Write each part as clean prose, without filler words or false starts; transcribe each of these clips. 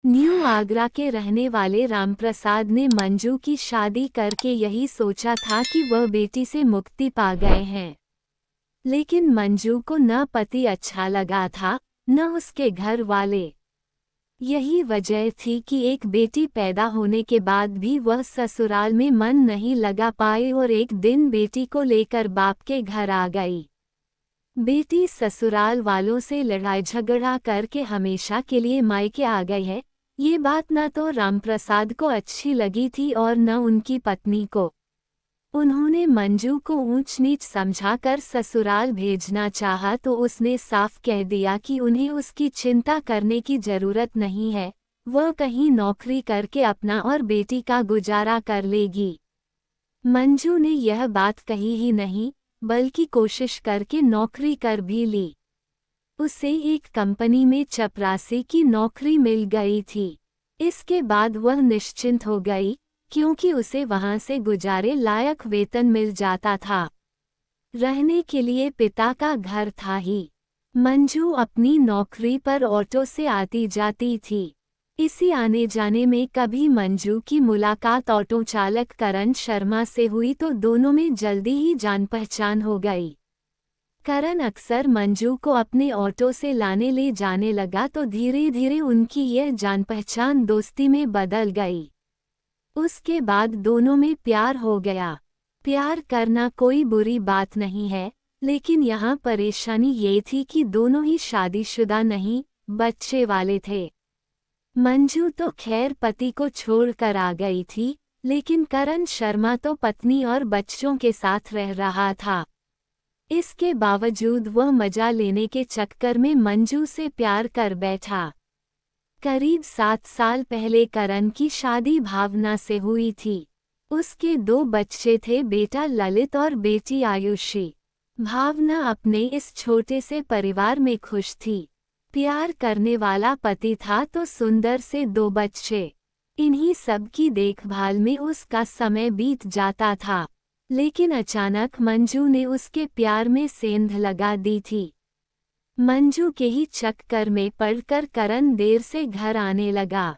New Agra के रहने वाले रामप्रसाद ने मंजू की शादी करके यही सोचा था कि वह बेटी से मुक्ति पा गए हैं। लेकिन मंजू को न पति अच्छा लगा था, न उसके घर वाले। यही वजह थी कि एक बेटी पैदा होने के बाद भी वह ससुराल में मन नहीं लगा पाए और एक दिन बेटी को लेकर बाप के घर आ गई। बेटी ससुराल वालों से लड़ाई झगड़ा करके हमेशा के लिए मायके आ गई है। ये बात न तो रामप्रसाद को अच्छी लगी थी और न उनकी पत्नी को। उन्होंने मंजू को ऊंच नीच समझाकर ससुराल भेजना चाहा तो उसने साफ कह दिया कि उन्हें उसकी चिंता करने की जरूरत नहीं है, वह कहीं नौकरी करके अपना और बेटी का गुजारा कर लेगी। मंजू ने यह बात कही ही नहीं, बल्कि कोशिश करके नौकरी कर भी ली। उसे एक कंपनी में चपरासी की नौकरी मिल गई थी। इसके बाद वह निश्चिंत हो गई, क्योंकि उसे वहां से गुजारे लायक वेतन मिल जाता था। रहने के लिए पिता का घर था ही। मंजू अपनी नौकरी पर ऑटो से आती जाती थी। इसी आने जाने में कभी मंजू की मुलाकात ऑटो चालक करण शर्मा से हुई तो दोनों में जल्दी ही जान पहचान हो गई। करण अक्सर मंजू को अपने ऑटो से लाने ले जाने लगा तो धीरे धीरे उनकी यह जान पहचान दोस्ती में बदल गई। उसके बाद दोनों में प्यार हो गया। प्यार करना कोई बुरी बात नहीं है, लेकिन यहाँ परेशानी ये थी कि दोनों ही शादीशुदा नहीं, बच्चे वाले थे। मंजू तो खैर पति को छोड़कर आ गई थी, लेकिन करण शर्मा तो पत्नी और बच्चों के साथ रह रहा था। इसके बावजूद वह मजा लेने के चक्कर में मंजू से प्यार कर बैठा। करीब 7 साल पहले करण की शादी भावना से हुई थी। उसके 2 बच्चे थे, बेटा ललित और बेटी आयुषी। भावना अपने इस छोटे से परिवार में खुश थी। प्यार करने वाला पति था तो सुंदर से 2 बच्चे। इन्हीं सब की देखभाल में उसका समय बीत जाता था। लेकिन अचानक मंजू ने उसके प्यार में सेंध लगा दी थी। मंजू के ही चक्कर में पड़कर करण देर से घर आने लगा।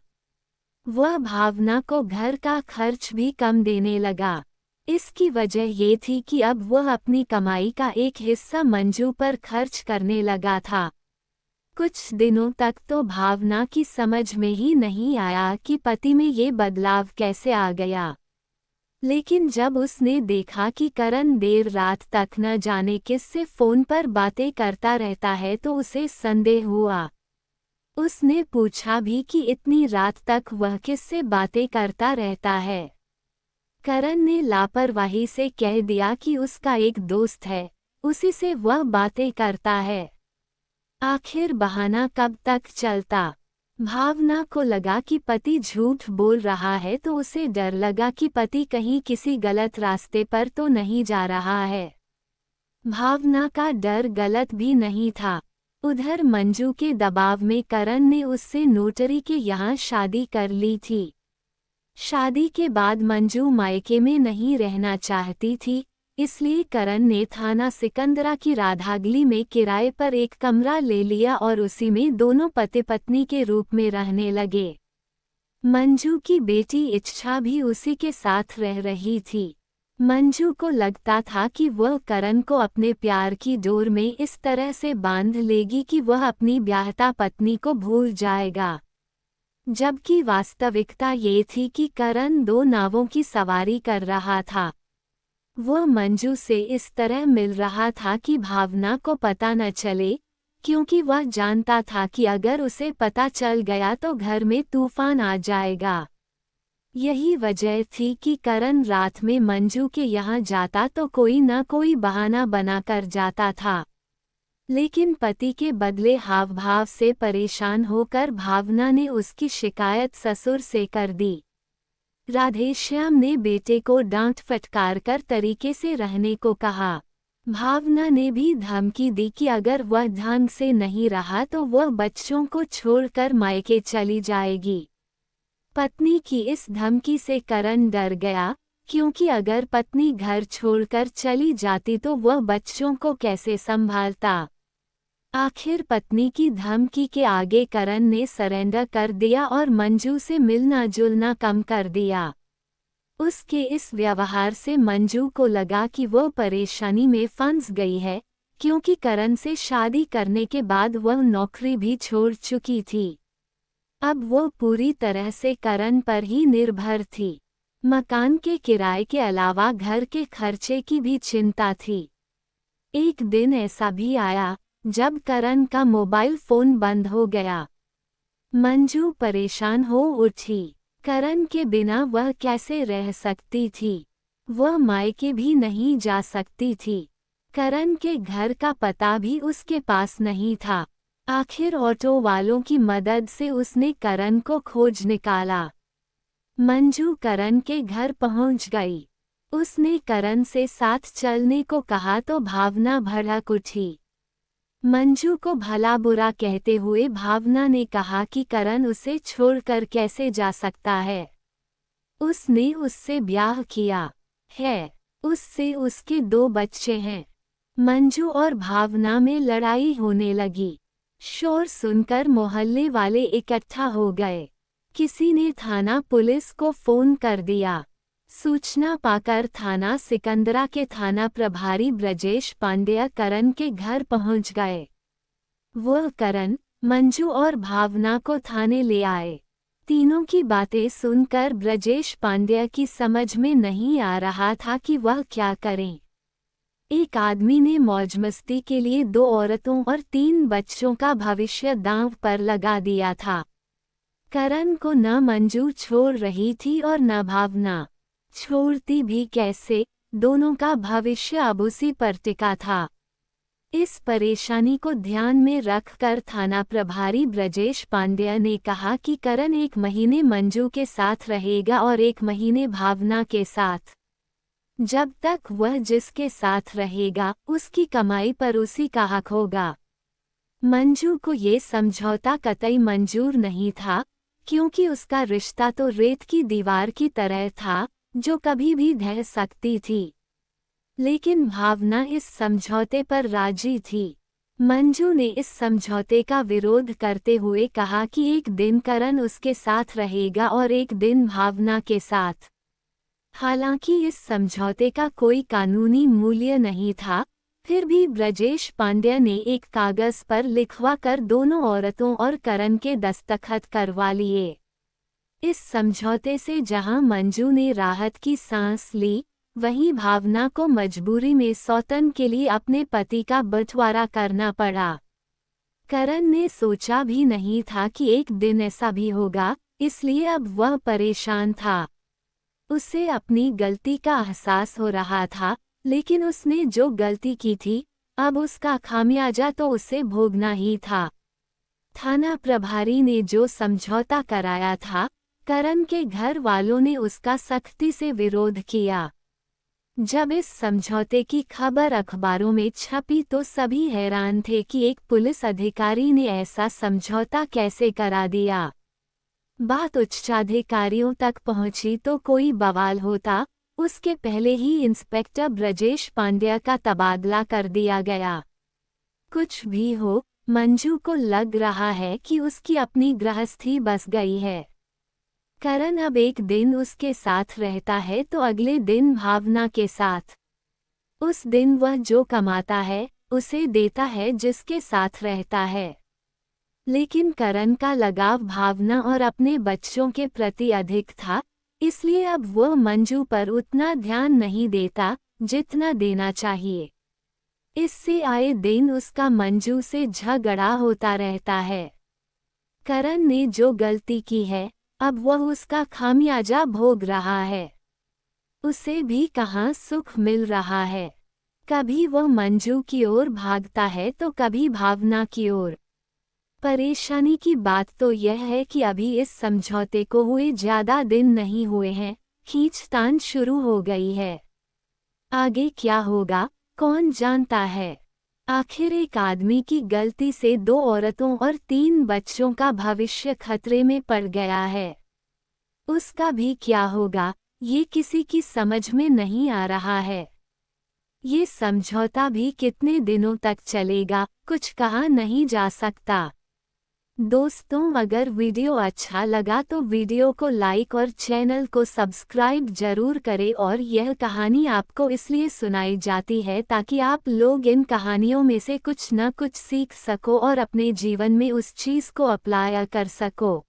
वह भावना को घर का खर्च भी कम देने लगा। इसकी वजह ये थी कि अब वह अपनी कमाई का एक हिस्सा मंजू पर खर्च करने लगा था। कुछ दिनों तक तो भावना की समझ में ही नहीं आया कि पति में ये बदलाव कैसे आ गया। लेकिन जब उसने देखा कि करण देर रात तक न जाने किससे फोन पर बातें करता रहता है तो उसे संदेह हुआ। उसने पूछा भी कि इतनी रात तक वह किससे बातें करता रहता है। करण ने लापरवाही से कह दिया कि उसका एक दोस्त है, उसी से वह बातें करता है। आखिर बहाना कब तक चलता। भावना को लगा कि पति झूठ बोल रहा है तो उसे डर लगा कि पति कहीं किसी गलत रास्ते पर तो नहीं जा रहा है। भावना का डर गलत भी नहीं था। उधर मंजू के दबाव में करण ने उससे नोटरी के यहाँ शादी कर ली थी। शादी के बाद मंजू मायके में नहीं रहना चाहती थी, इसलिए करण ने थाना सिकंदरा की राधागली में किराए पर एक कमरा ले लिया और उसी में दोनों पति पत्नी के रूप में रहने लगे। मंजू की बेटी इच्छा भी उसी के साथ रह रही थी। मंजू को लगता था कि वह करण को अपने प्यार की डोर में इस तरह से बांध लेगी कि वह अपनी ब्याहता पत्नी को भूल जाएगा। जबकि वास्तविकता ये थी कि करण 2 नावों की सवारी कर रहा था। वह मंजू से इस तरह मिल रहा था कि भावना को पता न चले, क्योंकि वह जानता था कि अगर उसे पता चल गया तो घर में तूफान आ जाएगा। यही वजह थी कि करण रात में मंजू के यहाँ जाता तो कोई न कोई बहाना बनाकर जाता था। लेकिन पति के बदले हाव भाव से परेशान होकर भावना ने उसकी शिकायत ससुर से कर दी। राधेश्याम ने बेटे को डांट फटकार कर तरीके से रहने को कहा। भावना ने भी धमकी दी कि अगर वह ढंग से नहीं रहा तो वह बच्चों को छोड़कर मायके चली जाएगी। पत्नी की इस धमकी से करण डर गया, क्योंकि अगर पत्नी घर छोड़कर चली जाती तो वह बच्चों को कैसे संभालता। आखिर पत्नी की धमकी के आगे करण ने सरेंडर कर दिया और मंजू से मिलना जुलना कम कर दिया। उसके इस व्यवहार से मंजू को लगा कि वो परेशानी में फंस गई है, क्योंकि करण से शादी करने के बाद वह नौकरी भी छोड़ चुकी थी। अब वो पूरी तरह से करण पर ही निर्भर थी। मकान के किराए के अलावा घर के खर्चे की भी चिंता थी। एक दिन ऐसा भी आया जब करण का मोबाइल फोन बंद हो गया। मंजू परेशान हो उठी। करण के बिना वह कैसे रह सकती थी। वह मायके भी नहीं जा सकती थी। करण के घर का पता भी उसके पास नहीं था। आखिर ऑटो वालों की मदद से उसने करण को खोज निकाला। मंजू करण के घर पहुंच गई। उसने करण से साथ चलने को कहा तो भावना भड़क उठी। मंजू को भला बुरा कहते हुए भावना ने कहा कि करण उसे छोड़कर कैसे जा सकता है। उसने उससे ब्याह किया है। उससे उसके 2 बच्चे हैं। मंजू और भावना में लड़ाई होने लगी। शोर सुनकर मोहल्ले वाले इकट्ठा हो गए। किसी ने थाना पुलिस को फोन कर दिया। सूचना पाकर थाना सिकंदरा के थाना प्रभारी ब्रजेश पांड्या करण के घर पहुंच गए। वह करण, मंजू और भावना को थाने ले आए। तीनों की बातें सुनकर ब्रजेश पांड्या की समझ में नहीं आ रहा था कि वह क्या करें। एक आदमी ने मौजमस्ती के लिए 2 औरतों और 3 बच्चों का भविष्य दांव पर लगा दिया था। करण को न मंजू छोड़ रही थी और न भावना। छोड़ती भी कैसे, दोनों का भविष्य अब उसी पर टिका था। इस परेशानी को ध्यान में रखकर थाना प्रभारी ब्रजेश पांड्या ने कहा कि करण 1 महीने मंजू के साथ रहेगा और 1 महीने भावना के साथ। जब तक वह जिसके साथ रहेगा उसकी कमाई पर उसी का हक होगा। मंजू को ये समझौता कतई मंजूर नहीं था, क्योंकि उसका रिश्ता तो रेत की दीवार की तरह था जो कभी भी ढह सकती थी। लेकिन भावना इस समझौते पर राजी थी। मंजू ने इस समझौते का विरोध करते हुए कहा कि 1 दिन करण उसके साथ रहेगा और 1 दिन भावना के साथ। हालांकि इस समझौते का कोई कानूनी मूल्य नहीं था, फिर भी ब्रजेश पांड्या ने एक कागज पर लिखवा कर दोनों औरतों और करण के दस्तखत करवा लिए। इस समझौते से जहां मंजू ने राहत की सांस ली, वहीं भावना को मजबूरी में सौतन के लिए अपने पति का बंटवारा करना पड़ा। करण ने सोचा भी नहीं था कि एक दिन ऐसा भी होगा, इसलिए अब वह परेशान था। उसे अपनी गलती का एहसास हो रहा था, लेकिन उसने जो गलती की थी, अब उसका खामियाजा तो उसे भोगना ही था। थाना प्रभारी ने जो समझौता कराया था, करण के घर वालों ने उसका सख्ती से विरोध किया। जब इस समझौते की खबर अखबारों में छपी तो सभी हैरान थे कि एक पुलिस अधिकारी ने ऐसा समझौता कैसे करा दिया। बात उच्चाधिकारियों तक पहुंची तो कोई बवाल होता, उसके पहले ही इंस्पेक्टर ब्रजेश पांड्या का तबादला कर दिया गया। कुछ भी हो, मंजू को लग रहा है कि उसकी अपनी गृहस्थी बस गई है। करण अब एक दिन उसके साथ रहता है तो अगले दिन भावना के साथ। उस दिन वह जो कमाता है उसे देता है जिसके साथ रहता है। लेकिन करण का लगाव भावना और अपने बच्चों के प्रति अधिक था, इसलिए अब वह मंजू पर उतना ध्यान नहीं देता जितना देना चाहिए। इससे आए दिन उसका मंजू से झगड़ा होता रहता है। करण ने जो गलती की है, अब वह उसका खामियाजा भोग रहा है। उसे भी कहाँ सुख मिल रहा है। कभी वह मंजू की ओर भागता है तो कभी भावना की ओर। परेशानी की बात तो यह है कि अभी इस समझौते को हुए ज्यादा दिन नहीं हुए हैं, खींचतान शुरू हो गई है। आगे क्या होगा, कौन जानता है। आखिर एक आदमी की गलती से 2 औरतों और 3 बच्चों का भविष्य खतरे में पड़ गया है। उसका भी क्या होगा, ये किसी की समझ में नहीं आ रहा है। ये समझौता भी कितने दिनों तक चलेगा, कुछ कहा नहीं जा सकता। दोस्तों, अगर वीडियो अच्छा लगा तो वीडियो को लाइक और चैनल को सब्सक्राइब जरूर करें। और यह कहानी आपको इसलिए सुनाई जाती है ताकि आप लोग इन कहानियों में से कुछ न कुछ सीख सको और अपने जीवन में उस चीज़ को अप्लाई कर सको।